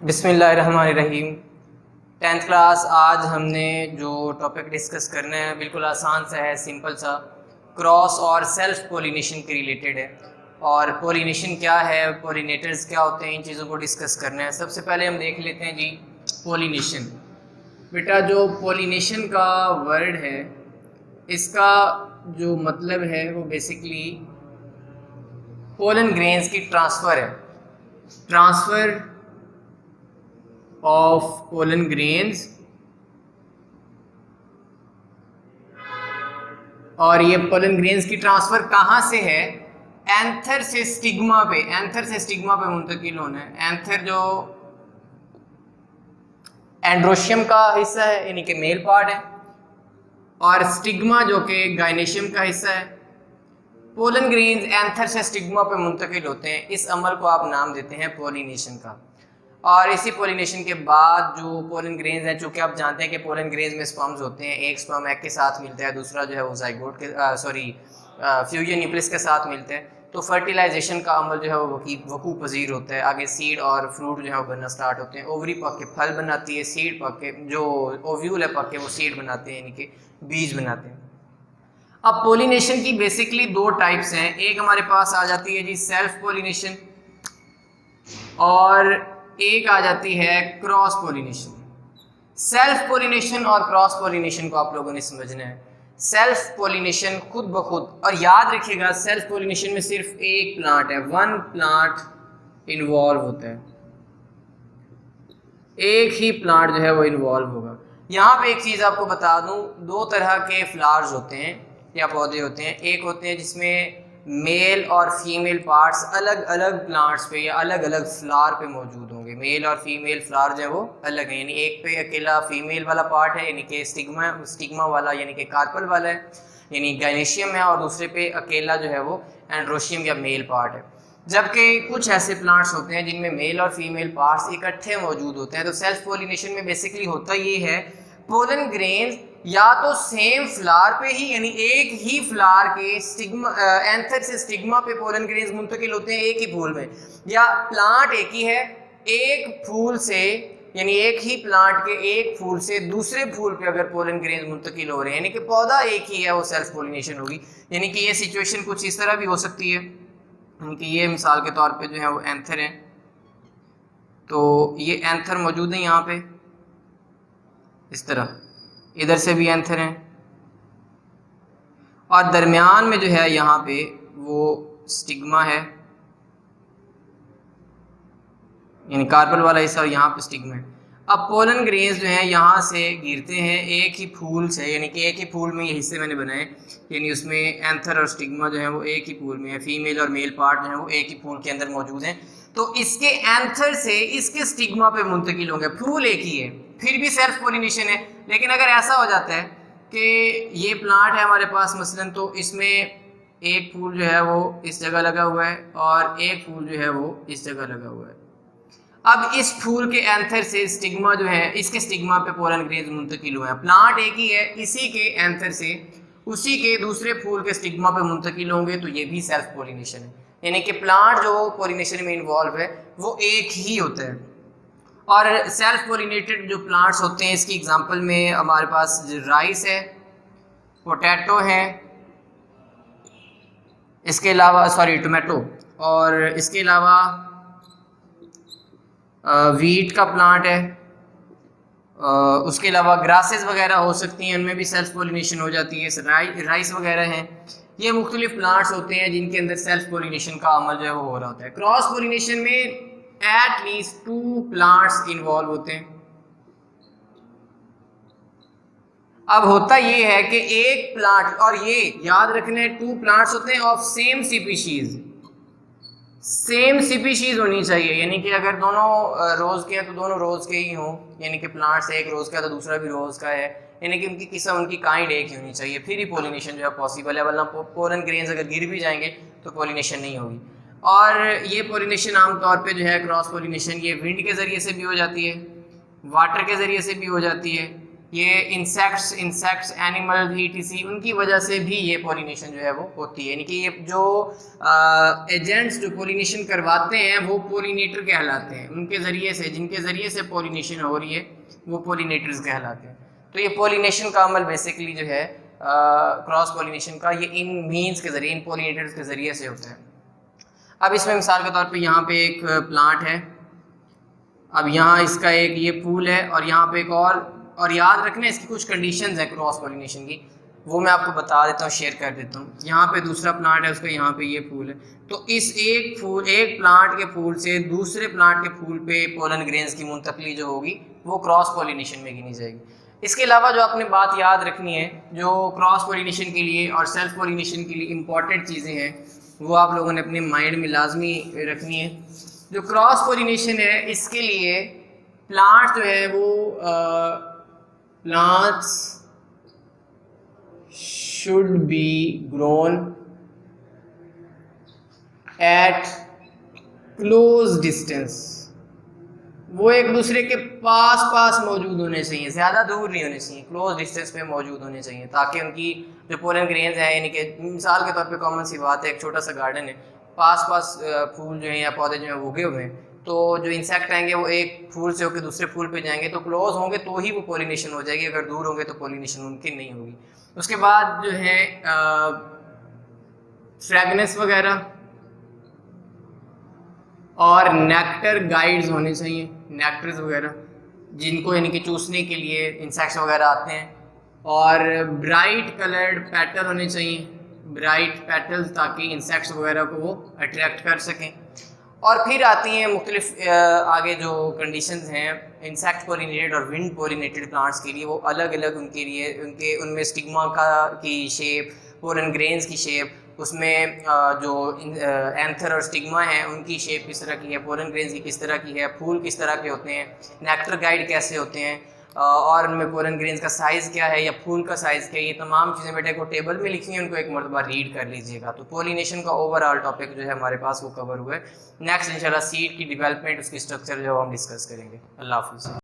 बिस्मिल्लाहिर्रहमानिर्रहीम। 10th class आज हमने जो टॉपिक डिस्कस करना है बिल्कुल आसान सा है, सिंपल सा, क्रॉस और सेल्फ पोलिनेशन के रिलेटेड है। और पोलिनेशन क्या है, पोलिनेटर्स क्या होते हैं, इन चीज़ों को डिस्कस करना है। सबसे पहले हम देख लेते हैं जी पोलिनेशन। बेटा जो पोलिनेशन का वर्ड है इसका जो मतलब है वो बेसिकली पोलन ग्रेन्स की ट्रांसफ़र है, ट्रांसफ़र ऑफ पोलन ग्रेन्स। और ये पोलन ग्रेन्स की ट्रांसफर कहाँ से है? एंथर से स्टिग्मा पे, एंथर से स्टिग्मा पे मुंतकिल होना है। एंथर जो एंड्रोशियम का हिस्सा है यानी कि मेल पार्ट है, और स्टिग्मा जो कि गाइनेशियम का हिस्सा है। पोलन ग्रेन्स एंथर से स्टिग्मा पे मुंतकिल होते हैं। इस अमल को आप नाम देते हैं पोलिनेशन का। और इसी पोलिनेशन के बाद जो पोलन ग्रेन्स हैं, चूँकि आप जानते हैं कि पोलन ग्रेन्स में स्पर्म्स होते हैं, एक स्पर्म एग के साथ मिलता है, दूसरा जो है वो जाइगोट के फ्यूजन न्यूक्लियस के साथ मिलते हैं। तो फर्टिलाइजेशन का अमल जो है वो वकू पजीर होता है। आगे सीड और फ्रूट जो है वो बनना स्टार्ट होते हैं। ओवरी पक के फल बनाती है, सीड पक के जो ओव्यूल है पक के वो सीड बनाते हैं, यानी कि बीज बनाते हैं। अब पोलिनेशन की बेसिकली दो टाइप्स हैं। एक हमारे पास आ जाती है जी सेल्फ पोलिनेशन, और एक आ जाती है क्रॉस पोलिनेशन। सेल्फ पोलिनेशन और क्रॉस पोलिनेशन को आप लोगों ने समझना है। सेल्फ पोलिनेशन खुद ब खुद, और याद रखिएगा सेल्फ पोलिनेशन में सिर्फ एक प्लांट है, वन प्लांट इन्वॉल्व होता है, एक ही प्लांट जो है वो इन्वॉल्व होगा। यहाँ पे एक चीज़ आपको बता दूँ, दो तरह के फ्लावर्स होते हैं या पौधे होते हैं। एक होते हैं जिसमें मेल और फीमेल पार्ट्स अलग अलग प्लांट्स पे या अलग अलग फ्लावर पे मौजूद होंगे। मेल और फीमेल फ्लावर जो है वो अलग है, यानी एक पे अकेला फीमेल वाला पार्ट है यानी कि स्टिग्मा वाला यानी कि कार्पल वाला है, यानी गाइनेशियम है, और दूसरे पे अकेला जो है वो एंड्रोशियम या मेल पार्ट है। जबकि कुछ ऐसे प्लांट्स होते हैं जिनमें मेल और फीमेल पार्ट्स इकट्ठे मौजूद होते हैं। तो सेल्फ पोलिनेशन में बेसिकली होता ये है, पोलन ग्रेन्स या तो सेम फ्लावर पे ही, यानी एक ही फ्लावर के स्टिग्मा एंथर से स्टिग्मा पे पोलन ग्रेन्स मुंतकिल होते हैं एक ही फूल में, या प्लांट एक ही है, एक फूल से यानी एक ही प्लांट के एक फूल से दूसरे फूल पे अगर पोलन ग्रेन्स मुंतकिल हो रहे हैं, यानी कि पौधा एक ही है, वो सेल्फ पोलिनेशन होगी। यानी कि ये सिचुएशन कुछ इस तरह भी हो सकती है, यानी कि ये मिसाल के तौर पे जो है वो एंथर है, तो ये एंथर मौजूद है यहाँ पे इस तरह, इधर से भी एंथर हैं, और दरमियान में जो है यहाँ पे वो स्टिग्मा है यानी कार्पल वाला हिस्सा, और यहाँ पे स्टिग्मा है। अब पोलन ग्रेन्स जो हैं यहाँ से गिरते हैं एक ही फूल से, यानी कि एक ही फूल में ये हिस्से मैंने बनाए, यानी उसमें एंथर और स्टिग्मा जो है वो एक ही फूल में है, फीमेल और मेल पार्ट जो है वो एक ही फूल के अंदर मौजूद हैं। तो इसके एंथर से इसके स्टिग्मा पे मुंतकिल होंगे, फूल एक ही है, फिर भी सेल्फ पोलिनेशन है। लेकिन अगर ऐसा हो जाता है कि ये प्लांट है हमारे पास मसलन, तो इसमें एक फूल जो है वो इस जगह लगा हुआ है और एक फूल जो है वो इस जगह लगा हुआ है। अब इस फूल के एंथर से स्टिग्मा जो है, इसके स्टिग्मा पे पोलन ग्रेन्स मुंतकिल हुए हैं। प्लांट एक ही है, इसी के एंथर से उसी के दूसरे फूल के स्टिग्मा पे मुंतकिल होंगे, तो ये भी सेल्फ पोलिनेशन है। यानी कि प्लांट जो पोलिनेशन में इन्वॉल्व है वो एक ही होता है। और सेल्फ पोलिनेटेड जो प्लांट्स होते हैं, इसकी एग्जांपल में हमारे पास राइस है, पोटैटो है, इसके अलावा टोमेटो, और इसके अलावा वीट का प्लांट है, उसके अलावा ग्रासेस वगैरह हो सकती हैं, उनमें भी सेल्फ पोलिनेशन हो जाती है। राइस वगैरह हैं, ये मुख्तलिफ प्लांट्स होते हैं जिनके अंदर सेल्फ पोलिनेशन का अमल जो है वो हो रहा होता है। क्रॉस पोलिनेशन में एट लीस्ट 2 प्लांट्स इन्वॉल्व होते हैं। अब होता ये है कि एक प्लांट, और ये याद रखने 2 प्लांट्स होते हैं of same species, same species होनी चाहिए, यानी कि अगर दोनों रोज के हैं तो दोनों रोज के ही हों, यानी कि प्लांट्स एक रोज का है तो दूसरा भी रोज का है, यानी कि उनकी किस्म उनकी काइंड एक ही होनी चाहिए, फिर ही पोलिनेशन जो है पॉसिबल है। वरना पोलन ग्रेन्स अगर गिर भी जाएंगे तो पोलिनेशन नहीं होगी। और ये पोलिनेशन आमतौर पे जो है क्रॉस पोलिनेशन, ये विंड के ज़रिए से भी हो जाती है, वाटर के ज़रिए से भी हो जाती है, ये इंसेक्ट्स एनिमल ईटीसी, उनकी वजह से भी ये पोलिनेशन जो है वो होती है। यानी कि ये जो एजेंट्स जो पोलिनेशन करवाते हैं वो पोलिनेटर कहलाते हैं, उनके ज़रिए से, जिनके ज़रिए से पोलिनेशन हो रही है वो पोलिनेटर्स कहलाते हैं। तो ये पोलिनेशन का अमल बेसिकली जो है क्रॉस पोलिनेशन का, ये इन मीन्स के ज़रिए, इन पोलिनेटर्स के ज़रिए से होता है। अब इसमें मिसाल के तौर पे यहाँ पे एक प्लांट है, अब यहाँ इसका एक ये फूल है और यहाँ पे एक और याद रखना इसकी कुछ कंडीशंस हैं क्रॉस पोलिनेशन की, वो मैं आपको बता देता हूँ, शेयर कर देता हूँ। यहाँ पे दूसरा प्लांट है, उसका यहाँ पे ये फूल है, तो इस एक प्लांट के फूल से दूसरे प्लांट के फूल पे पोलन ग्रेन्स की मुंतकली जो होगी वो क्रॉस पोलिनेशन में गिनी जाएगी। इसके अलावा जो आपने बात याद रखनी है, जो क्रॉस पोलिनेशन के लिए और सेल्फ पोलिनेशन के लिए इम्पॉर्टेंट चीज़ें हैं, वो आप लोगों ने अपने माइंड में लाजमी रखनी है। जो क्रॉस पोलिनेशन है, इसके लिए प्लांट जो है वो plants should be grown at close distance, वो एक दूसरे के पास मौजूद होने चाहिए, ज़्यादा दूर नहीं होने चाहिए, क्लोज डिस्टेंस पे मौजूद होने चाहिए, ताकि उनकी जो पोलन ग्रेन्स हैं, यानी कि मिसाल के तौर पे कॉमन सी बात है, एक छोटा सा गार्डन है, पास फूल जो हैं या पौधे जो हैं वो उगे हुए हैं, तो जो इंसेक्ट आएंगे वो एक फूल से होकर दूसरे फूल पे जाएंगे, तो क्लोज होंगे तो ही वो पोलिनेशन हो जाएगी, अगर दूर होंगे तो पोलिनेशन मुमकिन नहीं होगी। उसके बाद जो है फ्रेगनेंस वगैरह और नेक्टर गाइड्स होने चाहिए, नेक्टर्स वगैरह जिनको यानी कि चूसने के लिए इंसेक्ट्स वगैरह आते हैं, और ब्राइट कलर्ड पेटल होने चाहिए, ब्राइट पेटल्स, ताकि इंसेक्ट्स वगैरह को वो अट्रैक्ट कर सकें। और फिर आती हैं मुख्तलिफ आगे जो कंडीशंस हैं इंसेक्ट पोलिनेटेड और विंड पोलिनेटेड प्लांट्स के लिए, वो अलग अलग उनके लिए उनमें स्टिग्मा की शेप, पोलन ग्रेन्स की शेप, उसमें जो एंथर और स्टिग्मा है उनकी शेप किस तरह की है, पोलन ग्रेन्स की किस तरह की है, फूल किस तरह के होते हैं, नेक्टर गाइड कैसे होते हैं, और उनमें पोलन ग्रेन्स का साइज़ क्या है या फूल का साइज़ क्या है, ये तमाम चीज़ें बेटे को टेबल में लिखी हैं, उनको एक मरतबा रीड कर लीजिएगा। तो पोलिनेशन का ओवरऑल टॉपिक जो है हमारे पास वो कवर हुआ है। नेक्स्ट इंशाल्लाह सीड की डेवलपमेंट, उसकी स्ट्रक्चर जो हम डिस्कस करेंगे। अल्लाह हाफ़िज़।